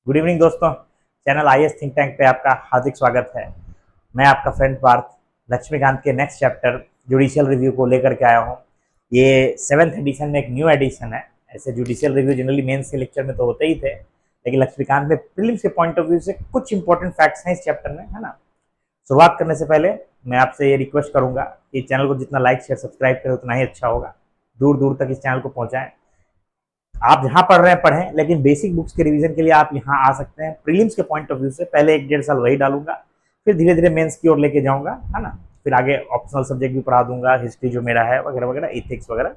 Good evening दोस्तों। Channel IAS think tank पे आपका हार्दिक स्वागत है। मैं आपका फ्रेंड पार्थ लक्ष्मीकांत के नेक्स्ट चैप्टर जुडिशियल रिव्यू को लेकर के आया हूँ। ये 7th एडिशन में एक न्यू एडिशन है। ऐसे जुडिशियल रिव्यू जनरली मेंस के लेक्चर में तो होते ही थे, लेकिन लक्ष्मीकांत में प्रीलिम्स के पॉइंट ऑफ व्यू से कुछ इंपॉर्टेंट फैक्ट्स हैं इस चैप्टर में, है ना। शुरुआत करने से पहले मैं आपसे ये रिक्वेस्ट करूंगा कि चैनल को जितना लाइक शेयर सब्सक्राइब करें उतना ही अच्छा होगा। दूर दूर तक इस चैनल को पहुंचाएं। आप जहाँ पढ़ रहे हैं पढ़ें, लेकिन बेसिक बुक्स के रिवीजन के लिए आप यहाँ आ सकते हैं। प्रीलिम्स के पॉइंट ऑफ व्यू से पहले 1-1.5 साल वही डालूंगा, फिर धीरे धीरे मेंस की ओर लेके जाऊंगा, है ना। फिर आगे ऑप्शनल सब्जेक्ट भी पढ़ा दूंगा, हिस्ट्री जो मेरा है वगैरह वगैरह, इथिक्स वगैरह।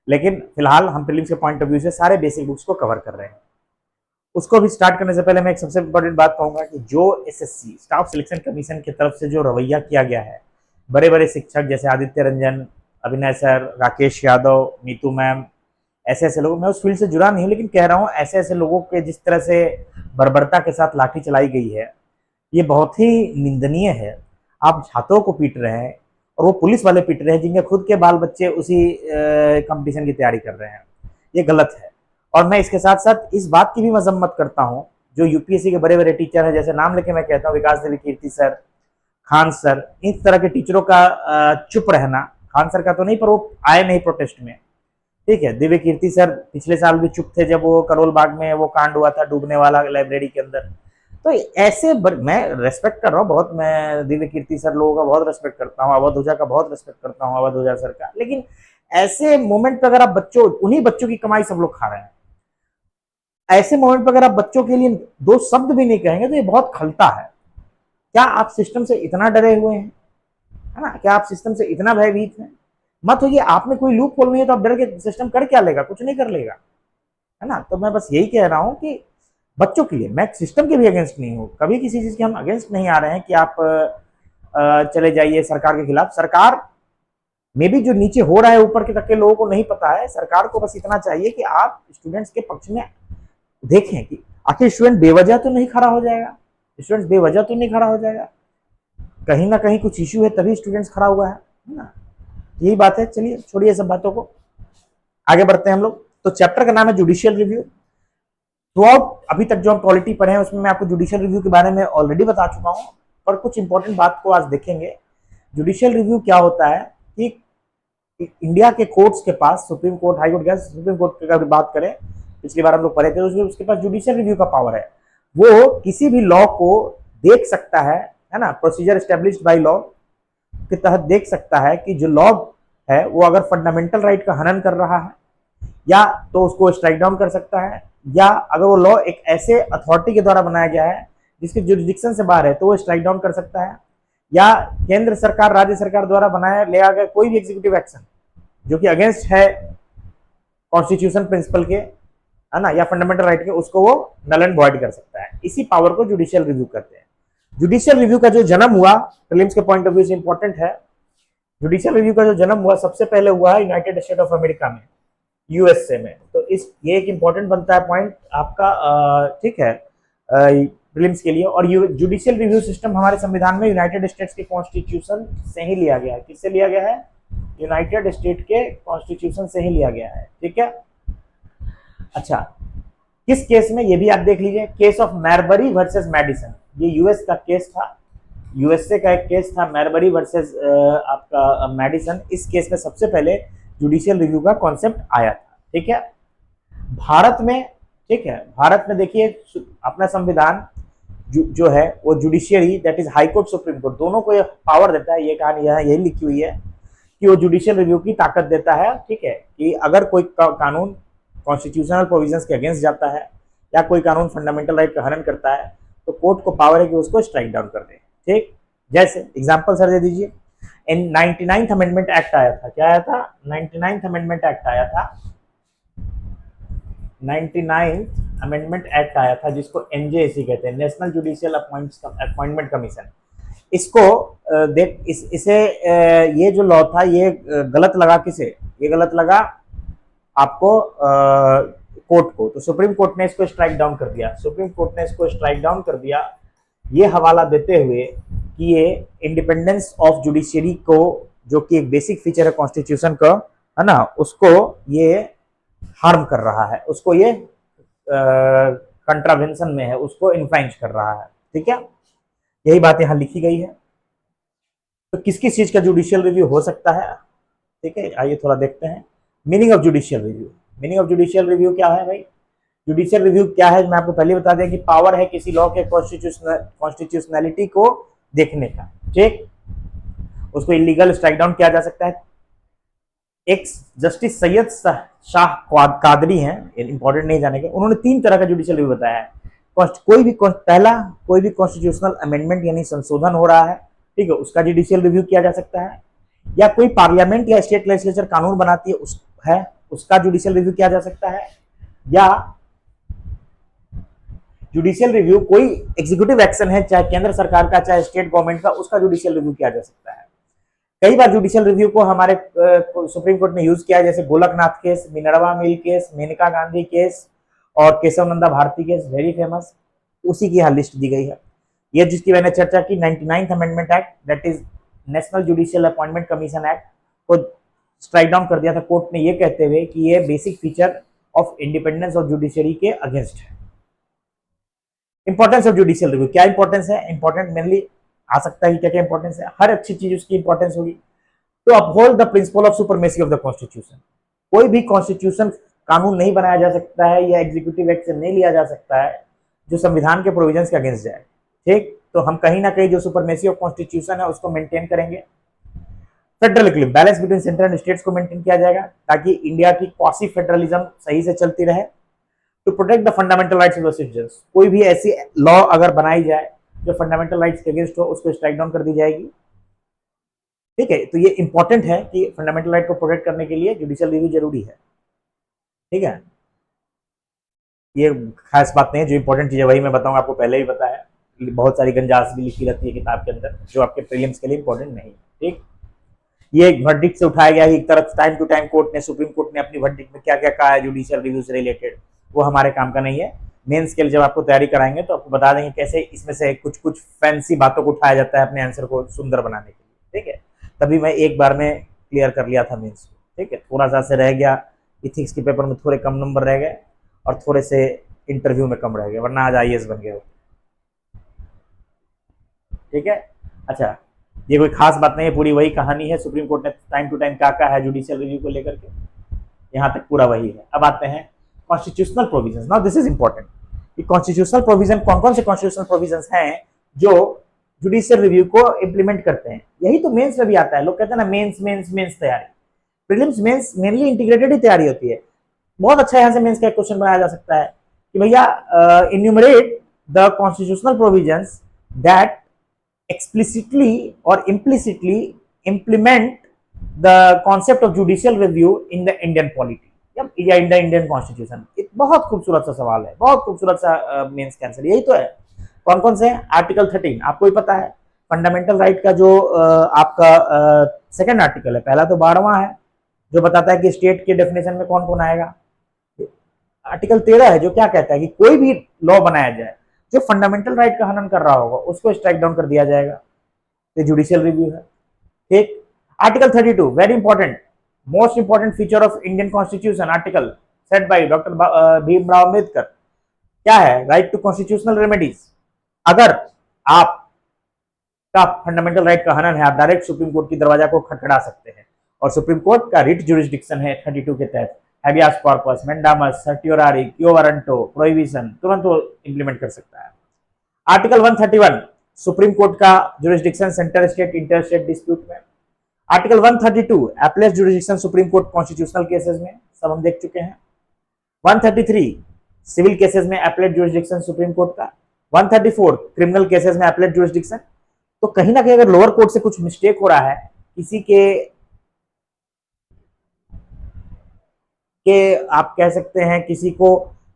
लेकिन फिलहाल हम प्रीलिम्स के पॉइंट ऑफ व्यू से सारे बेसिक बुक्स को कवर कर रहे हैं। उसको भी स्टार्ट करने से पहले मैं एक सबसे इंपॉर्टेंट बात कहूंगा कि जो एसएससी स्टाफ सिलेक्शन कमीशन की तरफ से जो रवैया किया गया है, बड़े बड़े शिक्षक जैसे आदित्य रंजन, अभिनय सर, राकेश यादव, नीतू मैम, ऐसे ऐसे लोग, मैं उस फील्ड से जुड़ा नहीं हूँ लेकिन कह रहा हूँ ऐसे ऐसे लोगों के जिस तरह से बर्बरता के साथ लाठी चलाई गई है, ये बहुत ही निंदनीय है। आप छात्रों को पीट रहे हैं और वो पुलिस वाले पीट रहे हैं जिनके खुद के बाल बच्चे उसी कंपटीशन की तैयारी कर रहे हैं। ये गलत है। और मैं इसके साथ साथ इस बात की भी मजम्मत करता हूँ, जो यूपीएससी के बड़े बड़े टीचर हैं, जैसे नाम लेके मैं कहता हूँ विकास देवी कीर्ति सर, खान सर, इस तरह के टीचरों का चुप रहना। खान सर का तो नहीं, पर वो आए नहीं प्रोटेस्ट में, ठीक है। दिव्य कीर्ति सर पिछले साल भी चुप थे जब वो करोल बाग में वो कांड हुआ था डूबने वाला लाइब्रेरी के अंदर। तो ऐसे मैं रेस्पेक्ट कर रहा हूँ बहुत, मैं दिव्य कीर्ति सर लोगों का बहुत रेस्पेक्ट करता हूँ, अवध ओझा का बहुत रेस्पेक्ट करता हूँ, अवध ओझा सर का। लेकिन ऐसे मोमेंट पर अगर आप बच्चों, उन्हीं बच्चों की कमाई सब लोग खा रहे हैं, ऐसे मोमेंट पर अगर आप बच्चों के लिए दो शब्द भी नहीं कहेंगे तो ये बहुत खलता है। क्या आप सिस्टम से इतना डरे हुए हैं, है ना? क्या आप सिस्टम से इतना भयभीत हैं? मत होइए। आपने कोई लूप खोल नहीं है तो आप डर के सिस्टम कर क्या लेगा? कुछ नहीं कर लेगा, है ना। तो मैं बस यही कह रहा हूँ कि बच्चों के लिए, मैं सिस्टम के भी अगेंस्ट नहीं हूँ, कभी किसी चीज के हम अगेंस्ट नहीं आ रहे हैं कि आप चले जाइए सरकार के खिलाफ। सरकार में भी जो नीचे हो रहा है ऊपर के तक के लोगों को नहीं पता है। सरकार को बस इतना चाहिए कि आप स्टूडेंट्स के पक्ष में देखें कि आखिर स्टूडेंट बेवजह तो नहीं खड़ा हो जाएगा, स्टूडेंट्स बेवजह तो नहीं खड़ा हो जाएगा, कहीं ना कहीं कुछ इश्यू है तभी स्टूडेंट्स खड़ा हुआ है ना। यही बात है। चलिए छोड़िए सब बातों को, आगे बढ़ते हैं हम लोग। तो चैप्टर का नाम है जुडिशियल रिव्यू। थ्रू आउट अभी तक जो हम पॉलिटी पढ़े हैं उसमें मैं आपको जुडिशियल रिव्यू के बारे में ऑलरेडी बता चुका हूं, पर कुछ इंपॉर्टेंट बात को आज देखेंगे। जुडिशियल रिव्यू क्या होता है कि इंडिया के कोर्ट्स के पास, supreme court, high court, supreme court की अगर बात करें, पिछली बार हम लोग पढ़े थे, उसमें उसके पास जुडिशियल रिव्यू का पावर है। वो किसी भी लॉ को देख सकता है ना, प्रोसीजर एस्टेब्लिश्ड बाय लॉ के तहत देख सकता है कि जो लॉ है वो अगर फंडामेंटल राइट का हनन कर रहा है या तो उसको स्ट्राइक डाउन कर सकता है, या अगर वो लॉ एक ऐसे अथॉरिटी के द्वारा बनाया गया है जिसके जुरिडिक्शन से बाहर है तो वो स्ट्राइक डाउन कर सकता है, या केंद्र सरकार, राज्य सरकार द्वारा बनाया लिया गया कोई भी एग्जीक्यूटिव एक्शन जो कि अगेंस्ट है कॉन्स्टिट्यूशन प्रिंसिपल के, है ना, या फंडामेंटल राइट के, उसको वो नल एंड वॉइड कर सकता है। इसी पावर को जुडिशियल रिव्यू कहते हैं। जुडिशियल रिव्यू का जो जन्म हुआ प्रीलिम्स के पॉइंट ऑफ व्यू से इंपॉर्टेंट है। जुडिशियल रिव्यू का जो जन्म हुआ सबसे पहले हुआ है यूनाइटेड स्टेट ऑफ अमेरिका में, यूएसए में। तो इस ये एक इंपॉर्टेंट बनता है पॉइंट आपका, ठीक है, प्रीलिम्स के लिए। और जुडिशियल रिव्यू सिस्टम हमारे संविधान में यूनाइटेड स्टेट्स के कॉन्स्टिट्यूशन से ही लिया गया है। किससे लिया गया है? यूनाइटेड स्टेट के कॉन्स्टिट्यूशन से ही लिया गया है, ठीक है। अच्छा, किस केस में, ये भी आप देख लीजिए, केस ऑफ मैरबरी वर्सेस मैडिसन। ये यूएस का केस था, यूएसए का एक केस था मैरबरी वर्सेस आपका मैडिसन। इस केस में सबसे पहले जुडिशियल रिव्यू का कॉन्सेप्ट आया था, ठीक है, भारत में। ठीक है, भारत में देखिए अपना संविधान जो है वो judiciary, that is high court, supreme court, दोनों को ये पावर देता है। ये कहानी यही लिखी हुई है कि वो जुडिशियल रिव्यू की ताकत देता है, ठीक है, कि अगर कोई कानून कॉन्स्टिट्यूशनल प्रोविजंस के अगेंस्ट जाता है या कोई कानून फंडामेंटल राइट का हनन करता है तो कोर्ट को पावर है कि उसको स्ट्राइक डाउन कर दे, ठीक। जैसे एग्जांपल सर दे दीजिए, इन 99th अमेंडमेंट एक्ट आया था। क्या आया था? 99th अमेंडमेंट एक्ट आया था। 99th अमेंडमेंट एक्ट आया था जिसको एनजेएसी कहते हैं, नेशनल जुडिशियल अपॉइंटमेंट कमीशन। इसको इसे ये जो लॉ था ये गलत लगा। किसे ये गलत लगा? आपको कोर्ट को। तो सुप्रीम कोर्ट ने इसको स्ट्राइक डाउन कर दिया। सुप्रीम कोर्ट ने इसको स्ट्राइक डाउन कर दिया ये हवाला देते हुए कि ये इंडिपेंडेंस ऑफ जुडिशियरी को, जो कि एक बेसिक फीचर है कॉन्स्टिट्यूशन का, है ना, उसको ये हार्म कर रहा है, उसको ये कंट्रावेंशन में है उसको इन्फ्लुएंस कर रहा है। ठीक है, यही बात यहाँ लिखी गई है। तो किस किस चीज का जुडिशियल रिव्यू हो सकता है, ठीक है, आइए थोड़ा देखते हैं। Meaning of judicial review, meaning of judicial review क्या है भाई? जुडिशियल रिव्यू क्या है, मैं आपको पहले बता दें कि पावर है किसी लॉ के कॉन्स्टिट्यूशनैलिटी को देखने का। ठीक, उसको इलीगल स्ट्राइक डाउन किया जा सकता है। एक जस्टिस सैयद शाह कादरी हैं, इंपॉर्टेंट नहीं जाने के, उन्होंने 3 तरह का जुडिशियल रिव्यू बताया है। पहला, कोई भी कॉन्स्टिट्यूशनल अमेंडमेंट यानी संशोधन हो रहा है, ठीक है, उसका जुडिशियल रिव्यू किया जा सकता है। या कोई पार्लियामेंट या स्टेट लेजिस्लेचर कानून बनाती है उसका जुडिशियल रिव्यू किया जा सकता है। या जुडिशियल रिव्यू कोई एग्जीक्यूटिव एक्शन है, चाहे केंद्र सरकार का चाहे स्टेट गवर्नमेंट का, उसका जुडिशियल रिव्यू किया जा सकता है। कई बार जुडिशियल रिव्यू को हमारे सुप्रीम कोर्ट ने यूज किया है, जैसे Golaknath case, Minerva mill case, Maneka Gandhi case और Kesavananda Bharati case, very famous, उसी की यहाँ लिस्ट दी गई है। ये जिसकी मैंने चर्चा की 99th amendment act, that is national judicial appointment commission act, को स्ट्राइक डाउन कर दिया था कोर्ट ने, ये कहते हुए कि ये basic feature of independence of judiciary के अगेंस्ट है। इंपॉर्टेंस ऑफ जुडिशियल रिव्यू, क्या इंपॉर्टेंस है? इंपॉर्टेंट मेनली आ सकता है, क्या क्या इंपॉर्टेंस है, हर अच्छी चीज उसकी इंपॉर्टेंस होगी। तो uphold the principle of supremacy of the constitution, कोई भी कॉन्स्टिट्यूशन कानून नहीं बनाया जा सकता है या एग्जीक्यूटिव एक्शन नहीं लिया जा सकता है जो संविधान के प्रोविजंस के अगेंस्ट जाए। ठीक, तो हम कहीं ना कहीं जो सुपरमेसी ऑफ कॉन्स्टिट्यूशन है उसको मेंटेन करेंगे। Federal equilibrium, balance between central and states को मेंटेन किया जाएगा ताकि इंडिया की क्वासी फेडरलिज्म सही से चलती रहे। To protect the fundamental rights of the citizens, कोई भी ऐसी लॉ अगर बनाई जाए जो फंडामेंटल राइट्स के अगेंस्ट हो उसको स्ट्राइक डाउन कर दी जाएगी। ठीक है, तो ये इंपॉर्टेंट है कि फंडामेंटल राइट को प्रोटेक्ट करने के लिए जुडिशियल रिव्यू जरूरी है। ठीक है, ये खास बात नहीं है, जो इंपॉर्टेंट चीज है वही मैं बताऊंगा, आपको पहले ही बताया। बहुत सारी गंजास भी लिखी रहती है किताब के अंदर जो आपके प्रीलिम्स के लिए इंपॉर्टेंट नहीं है। ठीक, ये एक वर्डिक्ट से उठाया गया है, एक तरफ टाइम टू टाइम कोर्ट ने, सुप्रीम कोर्ट ने अपनी वर्डिक्ट में क्या क्या कहा है जुडिशियल रिव्यू से रिलेटेड, वो हमारे काम का नहीं है। मेंस के लिए जब आपको तैयारी कराएंगे तो आपको बता देंगे कैसे इसमें से कुछ कुछ फैंसी बातों को उठाया जाता है अपने आंसर को सुंदर बनाने के लिए। ठीक है, तभी मैं एक बार में क्लियर कर लिया था मेंस को। ठीक है, थोड़ा सा से रह गया, इथिक्स के पेपर में थोड़े कम नंबर रह गए और थोड़े से इंटरव्यू में कम रह गए, वरना आज IAS बन गए। ठीक है, अच्छा, ये कोई खास बात नहीं है, पूरी वही कहानी है। सुप्रीम कोर्ट ने टाइम टू टाइम क्या कहा है जुडिशियल रिव्यू को लेकर के, यहाँ तक पूरा वही है। अब आते हैं constitutional provisions. Now this is important कि कॉन्स्टिट्यूशनल प्रोविजन कौन कौन से कॉन्स्टिट्यूशनल प्रोविजंस हैं जो जुडिशियल रिव्यू को इंप्लीमेंट करते हैं। यही तो मेंस में भी आता है, लोग कहते हैं ना मेंस मेंस मेंस तैयारी, प्रीलिम्स मेंस मेनली इंटीग्रेटेड ही तैयारी होती है। बहुत अच्छा यहाँ से मेंस का एक क्वेश्चन बनाया जा सकता है कि भैया enumerate the constitutional provisions that explicitly or implicitly implement the concept of judicial review in the Indian polity या in the Indian constitution। एक बहुत खूबसूरत सा सवाल है, बहुत खूबसूरत सा मेंस का आंसर यही तो है। कौन कौन से? आर्टिकल 13 आपको ही पता है, फंडामेंटल राइट का जो आपका सेकंड आर्टिकल है, पहला तो 12वां है जो बताता है कि स्टेट के डेफिनेशन में कौन कौन आएगा। आर्टिकल 13 है जो क्या कहता है कि कोई भी लॉ बनाया जाए जो फंडामेंटल राइट का हनन कर रहा होगा उसको स्ट्राइक डाउन कर दिया जाएगा। ये जुडिशियल रिव्यू है। ठीक, article 32 very important, most important feature of Indian constitution, article set by doctor Bhimrao Ambedkar, क्या है? Right to constitutional remedies. अगर आप का फंडामेंटल राइट का हनन है, आप डायरेक्ट सुप्रीम कोर्ट की दरवाजा को खटखटा सकते हैं और सुप्रीम कोर्ट का रिट जुरिस्डिक्शन है 32 के तहत, habeas corpus, mandamus, certiorari, quo warranto, prohibition तुरंत वो इंप्लीमेंट कर सकता है। आर्टिकल 131 सुप्रीम कोर्ट का jurisdiction centre state inter state dispute में। Article 132 appellate jurisdiction supreme court constitutional cases में, सब हम देख चुके हैं। 133 सिविल केसेस में एपलेट जुरिस्डिक्शन सुप्रीम कोर्ट का। 134 क्रिमिनल केसेस में एपलेट जुरिस्डिक्शन। तो कहीं ना कहीं अगर लोअर कोर्ट से कुछ मिस्टेक हो रहा है, किसी के आप कह सकते हैं किसी को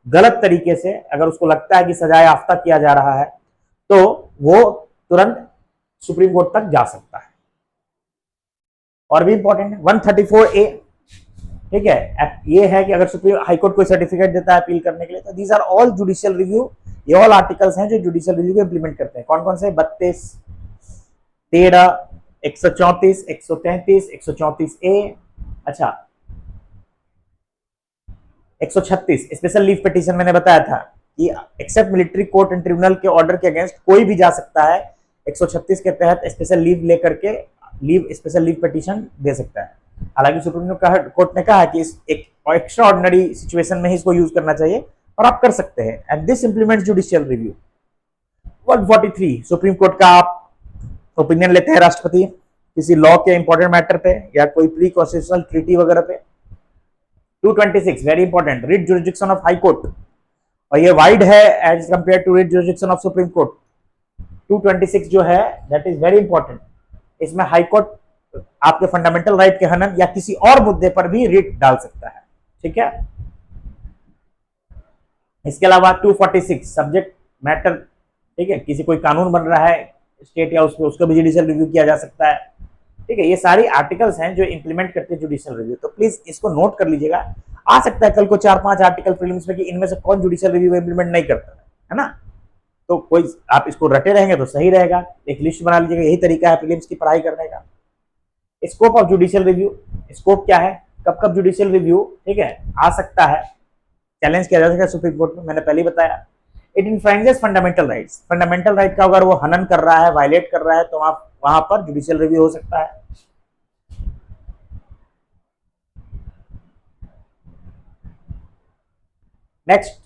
गलत तरीके से अगर उसको लगता है कि सजा याफ्ता किया जा रहा है तो वो तुरंत सुप्रीम कोर्ट तक जा सकता है। और भी इंपॉर्टेंट है 134A, ठीक है, ये है कि अगर सुप्रीम हाईकोर्ट कोई सर्टिफिकेट देता है अपील करने के लिए तो these are all judicial review, ये ऑल आर्टिकल्स हैं जो जुडिशियल रिव्यू को इंप्लीमेंट करते हैं। कौन कौन से? 32, 13, 134, 133, 134A, अच्छा 136 स्पेशल लीव पिटीशन मैंने बताया था कि except military court and tribunal के ऑर्डर के अगेंस्ट कोई भी जा सकता है 136 के तहत स्पेशल लीव लेकर के स्पेशल लीव पिटीशन दे सकता है। हालांकि सुप्रीम कोर्ट ने कहा कि इस एक एक्स्ट्रा ऑर्डिनरी सिचुएशन में ही इसको यूज करना चाहिए और आप कर सकते हैं। And this implements judicial review. 143 supreme court का आप ओपिनियन लेते हैं राष्ट्रपति किसी लॉ के इंपॉर्टेंट मैटर पे या कोई प्री कॉन्स्टिट्यूशनल ट्रीटी वगैरह पे। 226 very important, writ jurisdiction of high court, और ये वाइड है as compare to writ jurisdiction of supreme court. 226 जो है दैट इज वेरी इंपॉर्टेंट, इसमें हाई कोर्ट आपके फंडामेंटल राइट के हनन या किसी और मुद्दे पर भी रिट डाल सकता है, ठीक है। इसके अलावा 246 सब्जेक्ट मैटर, ठीक है, किसी कोई कानून बन रहा है स्टेट या उसको भी जुडिशियल रिव्यू किया जा सकता है, ठीक है। ये सारी आर्टिकल्स हैं जो इंप्लीमेंट करते हैं जुडिशियल रिव्यू, तो प्लीज इसको नोट कर लीजिएगा। आ सकता है कल को 4-5 आर्टिकल प्रीलिम्स में कि इनमें से कौन जुडिशियल रिव्यू इंप्लीमेंट नहीं करता है ना, तो कोई आप इसको रटे रहेंगे तो सही रहेगा, एक लिस्ट बना लीजिएगा, यही तरीका है प्रीलिम्स की पढ़ाई करने का। Scope of judicial review, scope क्या है, कब कब जुडिशियल रिव्यू, ठीक है, आ सकता है, चैलेंज किया जा सकता है सुप्रीम कोर्ट में, मैंने पहले ही बताया। It infringes fundamental rights, fundamental right का अगर वो हनन कर रहा है, वायलेट कर रहा है, तो आप वहां पर जुडिशियल रिव्यू हो सकता है। नेक्स्ट,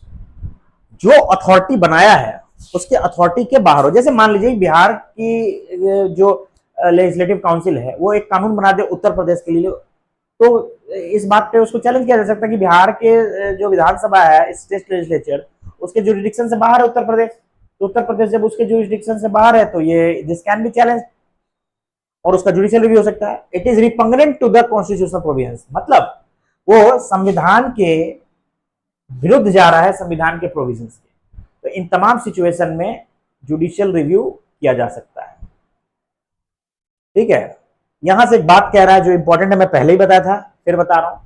जो अथॉरिटी बनाया है उसके अथॉरिटी के बाहर हो, जैसे मान लीजिए बिहार की जो लेजिस्लेटिव काउंसिल है वो एक कानून बना दे उत्तर प्रदेश के लिए, तो इस बात पे उसको चैलेंज किया जा सकता है कि बिहार के जो विधानसभा है, स्टेट लेजिस्लेचर, उसके जुरिडिक्शन से बाहर है उत्तर प्रदेश, तो उत्तर प्रदेश जब उसके जुरिडिक्शन से बाहर है तो ये दिस कैन बी चैलेंज और उसका जुडिशियल रिव्यू हो सकता है। It is repugnant to the constitutional provisions, मतलब वो संविधान के विरुद्ध जा रहा है, संविधान के प्रोविजंस के, तो इन तमाम सिचुएशन में जुडिशियल रिव्यू किया जा सकता है, ठीक है। यहां से एक बात कह रहा है जो इंपॉर्टेंट है, मैं पहले ही बताया था फिर बता रहा हूं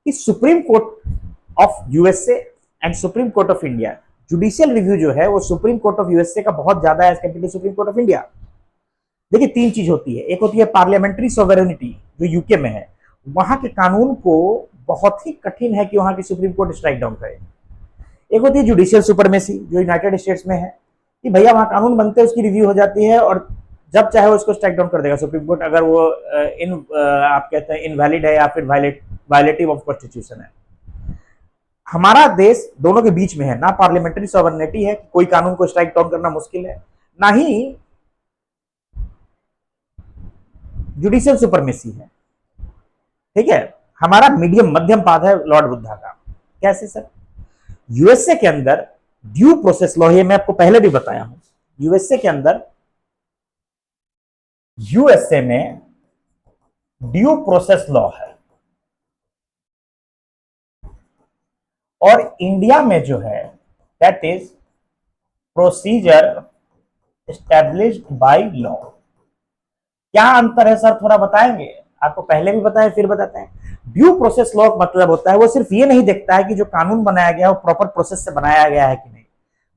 कि supreme court of USA and supreme court of India, judicial review जो है वो सुप्रीम कोर्ट ऑफ यूएसए का बहुत ज्यादा है as compare to supreme court of India. देखिए 3 चीज होती है, एक होती है पार्लियामेंट्री सॉवरेनिटी जो यूके में है, वहां के कानून को बहुत ही कठिन है कि वहां की सुप्रीम कोर्ट स्ट्राइक डाउन करे। एक होती है जुडिशियल सुपरमेसी जो यूनाइटेड स्टेट्स में है कि भैया वहां कानून बनते हैं, उसकी रिव्यू हो जाती है और जब चाहे वो उसको स्ट्राइक डाउन कर देगा सुप्रीम कोर्ट, अगर वो आप कहते हैं इनवैलिड है या फिर वायलेटिव ऑफ कॉन्स्टिट्यूशन है। हमारा देश दोनों के बीच में है, ना पार्लियामेंट्री सॉवरेनिटी है, कोई कानून को स्ट्राइक डाउन करना मुश्किल है, ना ही जुडिशियल सुपरमेसी है, ठीक है। हमारा मीडियम मध्यम पाद है लॉर्ड बुद्धा का। कैसे सर? यूएसए के अंदर ड्यू प्रोसेस लॉ, ये मैं आपको पहले भी बताया हूं, यूएसए के अंदर यूएसए में ड्यू प्रोसेस लॉ है और इंडिया में जो है that is procedure established by law. क्या अंतर है सर, थोड़ा बताएंगे? आपको पहले भी बताया फिर बताते हैं। ड्यू प्रोसेस लॉ मतलब होता है वो सिर्फ ये नहीं देखता है कि जो कानून बनाया गया है वो प्रॉपर प्रोसेस से बनाया गया है कि नहीं,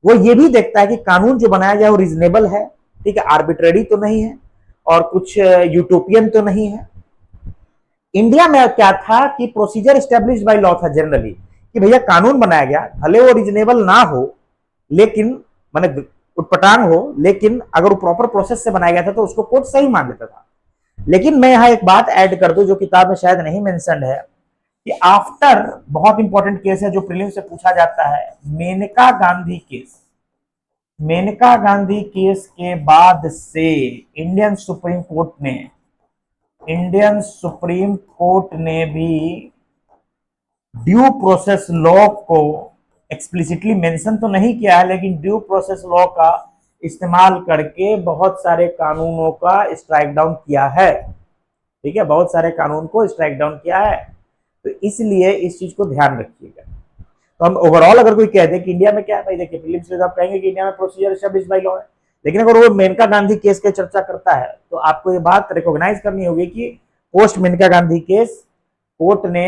वो ये भी देखता है कि कानून जो बनाया गया है वो रीजनेबल है, ठीक है, आर्बिट्रेरी तो नहीं है और कुछ यूटोपियन तो नहीं है। इंडिया में क्या था कि प्रोसीजर एस्टेब्लिश्ड बाय लॉ था जनरली, कि भैया कानून बनाया गया भले वो रीजनेबल ना हो, लेकिन माने उटपटांग हो, लेकिन अगर वो प्रॉपर प्रोसेस से बनाया गया था तो उसको कोर्ट सही मान लेता था। लेकिन मैं यहां एक बात ऐड कर दूं जो किताब में शायद नहीं मेंशन है कि आफ्टर, बहुत इंपॉर्टेंट केस है जो प्रीलिम्स से पूछा जाता है, मेनका गांधी केस। मेनका गांधी केस के बाद से इंडियन सुप्रीम कोर्ट ने भी ड्यू प्रोसेस लॉ को एक्सप्लिसिटली मेंशन तो नहीं किया है, लेकिन ड्यू प्रोसेस लॉ का इस्तेमाल करके बहुत सारे कानूनों का स्ट्राइक डाउन किया है, ठीक है, बहुत सारे कानून को स्ट्राइक डाउन किया है। तो इसलिए इस चीज को ध्यान रखिएगा। तो हम ओवरऑल अगर कोई कह दे कि इंडिया में क्या है, भाई देखिए प्रीलिम्स में आप कहेंगे कि इंडिया में प्रोसीजर एस्टैब्लिश्ड बाय लॉ है, लेकिन अगर वो मेनका गांधी केस की चर्चा करता है तो आपको ये बात रिकॉग्नाइज करनी होगी कि post Maneka Gandhi case court ने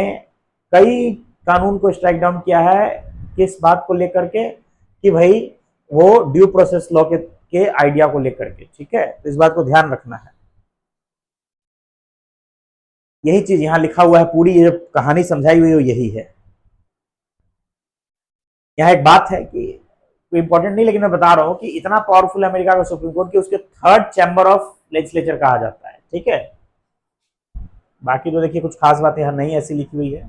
कई कानून को स्ट्राइक डाउन किया है, किस बात को लेकर के कि भाई वो ड्यू प्रोसेस लॉ के आइडिया को लेकर के, ठीक है, तो इस बात को ध्यान रखना है। यही चीज यहां लिखा हुआ है, पूरी ये कहानी समझाई हुई यही है। यहाँ एक बात है कि इंपॉर्टेंट नहीं, लेकिन मैं बता रहा हूं कि इतना पावरफुल है अमेरिका का सुप्रीम कोर्ट कि उसके थर्ड चैम्बर ऑफ लेजिस्लेचर कहा जाता है। ठीक है, बाकी तो देखिए कुछ खास बातें यहां नहीं ऐसी लिखी हुई है।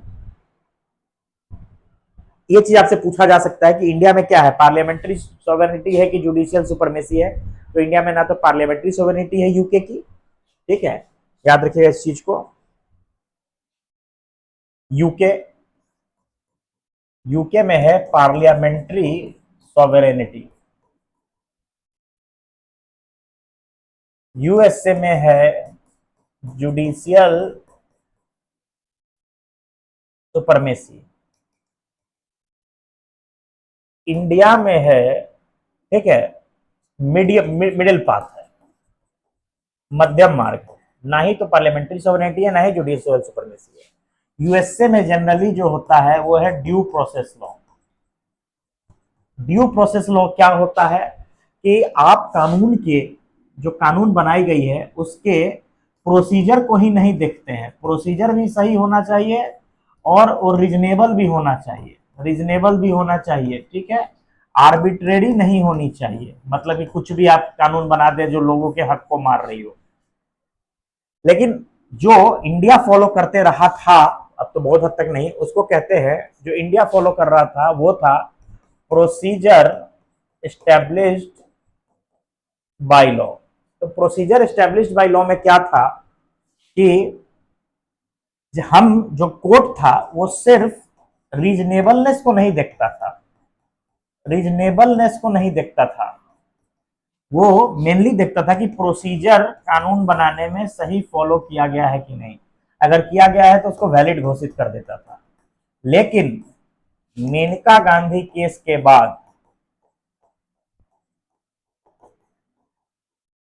ये चीज आपसे पूछा जा सकता है कि इंडिया में क्या है, पार्लियामेंट्री सॉवरेनिटी है कि जुडिशियल सुपरमेसी है? तो इंडिया में ना तो पार्लियामेंट्री सॉवरेनिटी है यूके की, ठीक है, याद रखिएगा इस चीज को। यूके यूके में है पार्लियामेंट्री सॉवरेनिटी, यूएसए में है जुडिशियल सुपरमेसी, इंडिया में है, ठीक है, मिडिल पाथ है, मध्यम मार्ग है, ना ही तो पार्लियामेंट्री सॉवरेनिटी है ना ही जुडिशियल सुपरमेसी है। यूएसए में जनरली जो होता है वो है due process law. Due process law क्या होता है कि आप कानून के, जो कानून बनाई गई है उसके प्रोसीजर को ही नहीं देखते हैं, प्रोसीजर भी सही होना चाहिए और रीजनेबल भी होना चाहिए, रीजनेबल भी होना चाहिए, ठीक है, आर्बिट्रेरी नहीं होनी चाहिए, मतलब कि कुछ भी आप कानून बना दे जो लोगों के हक को मार रही हो। लेकिन जो इंडिया फॉलो करते रहा था, अब तो बहुत हद तक नहीं, उसको कहते हैं, जो इंडिया फॉलो कर रहा था वो था प्रोसीजर एस्टेब्लिश्ड बाय लॉ। तो प्रोसीजर एस्टेब्लिश्ड बाय लॉ में क्या था कि हम जो कोर्ट था वो सिर्फ रीजनेबलनेस को नहीं देखता था, रीजनेबलनेस को नहीं देखता था, वो मेनली देखता था कि प्रोसीजर कानून बनाने में सही फॉलो किया गया है कि नहीं, अगर किया गया है तो उसको वैलिड घोषित कर देता था। लेकिन मेनका गांधी केस के बाद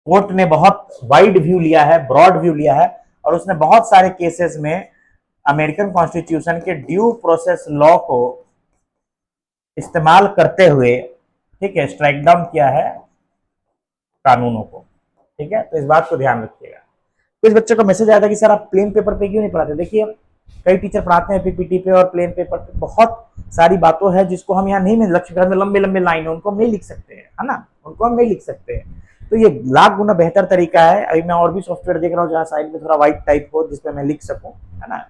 कोर्ट ने बहुत वाइड व्यू लिया है, ब्रॉड व्यू लिया है, और उसने बहुत सारे केसेस में अमेरिकन कॉन्स्टिट्यूशन के ड्यू प्रोसेस लॉ को इस्तेमाल करते हुए, ठीक है, स्ट्राइक डाउन किया है कानूनों को। ठीक है, तो इस बात को ध्यान रखिएगा। कुछ बच्चों का मैसेज आया था कि सर आप प्लेन पेपर पे क्यों नहीं पढ़ाते? देखिए कई टीचर पढ़ाते हैं पीपीटी पे और प्लेन पेपर पे, बहुत सारी बातों है जिसको हम यहाँ नहीं मिल, लक्ष्य में लंबे लंबे लाइन है उनको हम नहीं लिख सकते हैं, है ना, उनको हम नहीं लिख सकते हैं। तो ये लाख गुना बेहतर तरीका है। अभी मैं और भी सॉफ्टवेयर देख रहा हूँ जहाँ साइड में थोड़ा व्हाइट टाइप हो जिसपे मैं लिख सकूँ, है ना,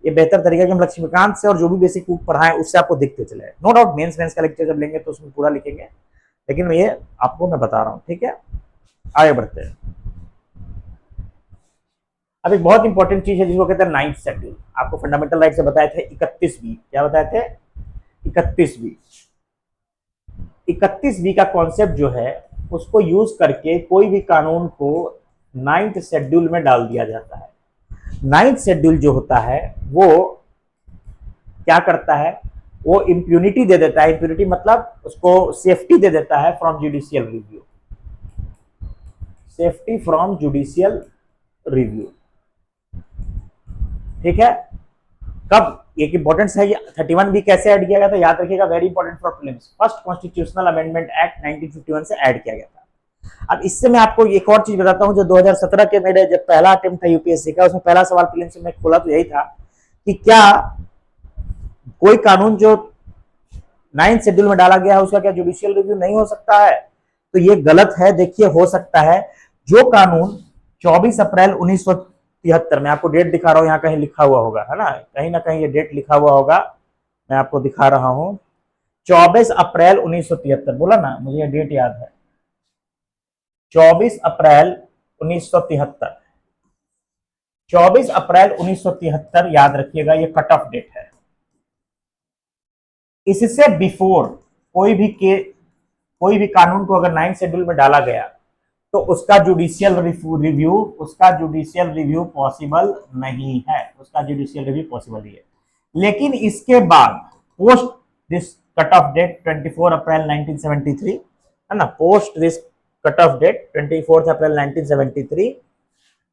ये बेहतर तरीका कि हम लक्ष्मीकांत से और जो भी बेसिक बुक पढ़ाएं उससे आपको दिखते चले। नो डाउट मेंस का लेक्चर जब लेंगे तो उसमें पूरा लिखेंगे, लेकिन ये आपको मैं बता रहा हूँ। ठीक है, आगे बढ़ते हैं। अब एक बहुत इंपॉर्टेंट चीज है जिसको कहते हैं नाइन्थ शेड्यूल। आपको फंडामेंटल राइट से बताए थे 31B, क्या बताए थे? 31B। 31B का कॉन्सेप्ट जो है उसको यूज करके कोई भी कानून को नाइन्थ शेड्यूल में डाल दिया जाता है। नाइन्थ शेड्यूल जो होता है वो क्या करता है, वो इम्प्यूनिटी दे देता है, इम्प्यूनिटी मतलब उसको सेफ्टी दे देता है from judicial review, safety from judicial review. ठीक है, कब, एक इंपॉर्टेंस है, 31B कैसे ऐड किया गया था, याद रखिएगा, very important for prelims. First constitutional amendment act 1951 से ऐड किया गया था। अब इससे मैं आपको एक और चीज बताता हूं, जो 2017 के मेरे जब पहला अटेम्प्ट था यूपीएससी का, उसमें पहला सवाल प्रीलिम्स में खोला तो यही था कि क्या कोई कानून जो 9th शेड्यूल में डाला गया है उसका क्या जुडिशियल रिव्यू नहीं हो सकता है? तो ये गलत है। देखिए हो सकता है। जो कानून 24 अप्रैल 1973 में, आपको डेट दिखा रहा हूं, यहाँ कहीं लिखा हुआ होगा, है ना, कहीं ना कहीं ये डेट लिखा हुआ होगा, मैं आपको दिखा रहा हूं, 24 अप्रैल 1973 बोला ना, मुझे ये डेट याद है, 24 अप्रैल 1973, 24 अप्रैल 1973 याद रखिएगा, ये कट ऑफ डेट है। इससे बिफोर कोई भी कानून को अगर 9th शेड्यूल में डाला गया तो उसका जुडिशियल रिव्यू पॉसिबल नहीं है, उसका जुडिशियल रिव्यू पॉसिबल ही है। लेकिन इसके बाद post this cut off date 24 April 1973, है ना, post this cut off date 24 April 1973,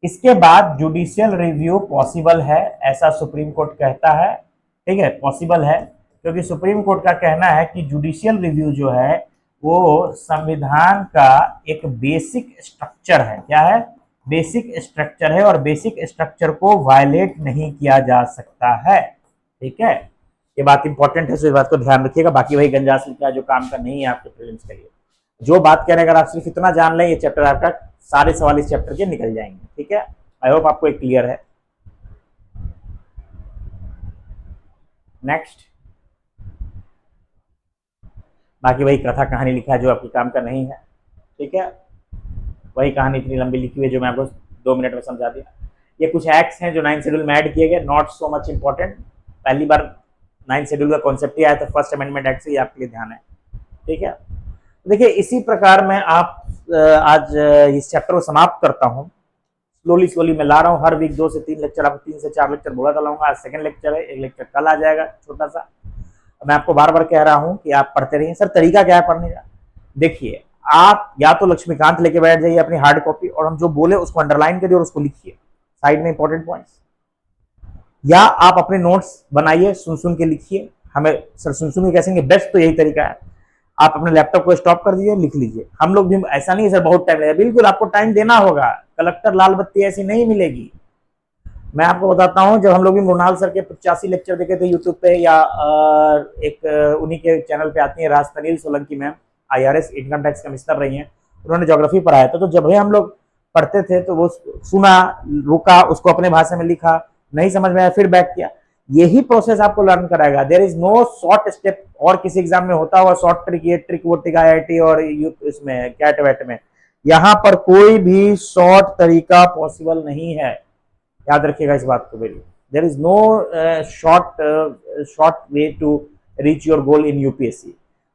इसके बाद जुडिशियल रिव्यू पॉसिबल है, ऐसा सुप्रीम कोर्ट कहता है। ठीक है, पॉसिबल है, क्योंकि सुप्रीम कोर्ट का कहना है कि जुडिशियल रिव्यू जो है वो संविधान का एक बेसिक स्ट्रक्चर है। क्या है? बेसिक स्ट्रक्चर है, और बेसिक स्ट्रक्चर को वायलेट नहीं किया जा सकता है। ठीक है, ये बात इंपॉर्टेंट है, तो इस बात को ध्यान रखिएगा। बाकी वही गंजास लिखा है जो काम का नहीं है आपके प्रीलिम्स के लिए। जो बात कह रहे हैं, अगर आप सिर्फ इतना जान लें, ये चैप्टर आपका सारे सवाल इस चैप्टर के निकल जाएंगे। ठीक है, आई होप आपको एक क्लियर है। नेक्स्ट, बाकी वही कथा कहानी लिखा है जो आपके काम का नहीं है। ठीक है, वही कहानी इतनी लंबी लिखी हुई है जो मैं आपको 2 मिनट में समझा दिया। ये कुछ एक्ट्स हैं जो 9 शेड्यूल में ऐड किए गए, नॉट सो मच इंपॉर्टेंट। पहली बार 9 शेड्यूल का कॉन्सेप्ट ही आया था फर्स्ट अमेंडमेंट एक्ट से, ये आपके लिए ध्यान है। ठीक है, देखिए इसी प्रकार मैं आप आज इस चैप्टर को समाप्त करता हूँ। स्लोली स्लोली मैं ला रहा हूँ, हर वीक 2 से 3 लेक्चर, आपको 3 से 4 लेक्चर बोला लाऊंगा। आज सेकंड लेक्चर है, एक लेक्चर कल आ जाएगा छोटा सा। मैं आपको बार बार कह रहा हूँ कि आप पढ़ते रहिए। सर तरीका क्या है पढ़ने का? देखिए, आप या तो लक्ष्मीकांत लेके बैठ जाइए अपनी हार्ड कॉपी, और हम जो बोले उसको अंडरलाइन करिए और उसको लिखिए साइड में इंपॉर्टेंट पॉइंट्स, या आप अपने नोट्स बनाइए, सुन सुन के लिखिए। हमें सर सुन सुन के कैसे बेस्ट, तो यही तरीका है। आप अपने लैपटॉप को स्टॉप कर दीजिए, लिख लीजिए। हम लोग भी ऐसा नहीं है सर बहुत टाइम लगेगा, बिल्कुल आपको टाइम देना होगा। कलेक्टर लाल बत्ती ऐसी नहीं मिलेगी। मैं आपको बताता हूँ, जब हम लोग भी मृणाल सर के 85 लेक्चर देखे थे यूट्यूब पे, या एक उन्हीं के चैनल पे आती है राजतनील Solanki ma'am, IRS income tax commissioner रही हैं, उन्होंने ज्योग्राफी पढ़ाया था। तो जब भी हम लोग पढ़ते थे तो वो सुना, रुका, उसको अपने भाषा में लिखा, नहीं समझ में आया फिर बैक किया। यही प्रोसेस आपको लर्न कराएगा। There is no short step. और किसी एग्जाम में होता हुआ शॉर्ट ट्रिक, ये ट्रिक वो ट्रिक IIT और इसमें कैट वैट में, यहाँ पर कोई भी शॉर्ट तरीका पॉसिबल नहीं है। याद रखिएगा इस बात को मेरी। There is no short way to reach your goal in UPSC।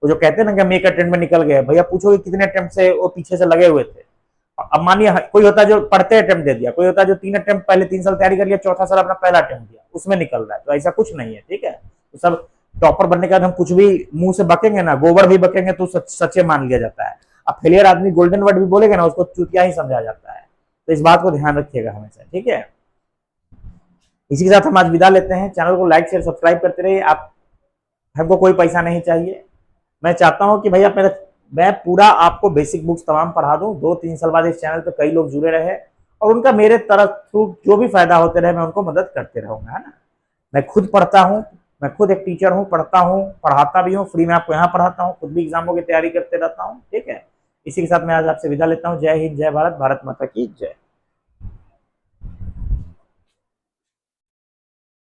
वो जो कहते हैं ना कि हम एक अटेम्प्ट में निकल गए, भैया पूछो कि कितने अटेम्प्ट से वो पीछे से लगे हुए थे। अब मानिए कोई होता है जो पढ़ते अटेम्प्ट दे दिया, कोई होता है जो 3 अटेम्प्ट पहले 3 साल तैयारी कर लिया, चौथा साल अपना पहला अटेम्प्ट दिया, उसमें निकल रहा है। तो ऐसा कुछ नहीं है। ठीक है, तो सब टॉपर बनने के बाद हम कुछ भी मुंह से बकेंगे ना, गोबर भी बकेंगे तो सच्चे मान लिया जाता है। अब फेलियर आदमी गोल्डन वर्ड भी बोलेगा ना, उसको चूतिया ही समझा जाता है। तो इस बात को ध्यान रखिएगा हमेशा। ठीक है, इसी के साथ हम आज विदा लेते हैं। चैनल को लाइक शेयर सब्सक्राइब करते रहिए। आप, हमको कोई पैसा नहीं चाहिए। मैं चाहता हूं कि भैया मैं पूरा आपको बेसिक बुक्स तमाम पढ़ा दूं। 2-3 साल बाद इस चैनल पे कई लोग जुड़े रहे और उनका मेरे तरफ थ्रू जो भी फायदा होते रहे, मैं उनको मदद करते रहूंगा, है ना। मैं खुद पढ़ता हूँ, मैं खुद एक टीचर हूँ, पढ़ता हूँ, पढ़ाता भी हूँ, फ्री में आपको यहाँ पढ़ाता हूँ, खुद भी एग्जामों की तैयारी करते रहता हूँ। ठीक है, इसी के साथ मैं आज आपसे विदा लेता हूँ। जय हिंद, जय भारत, भारत माता की जय।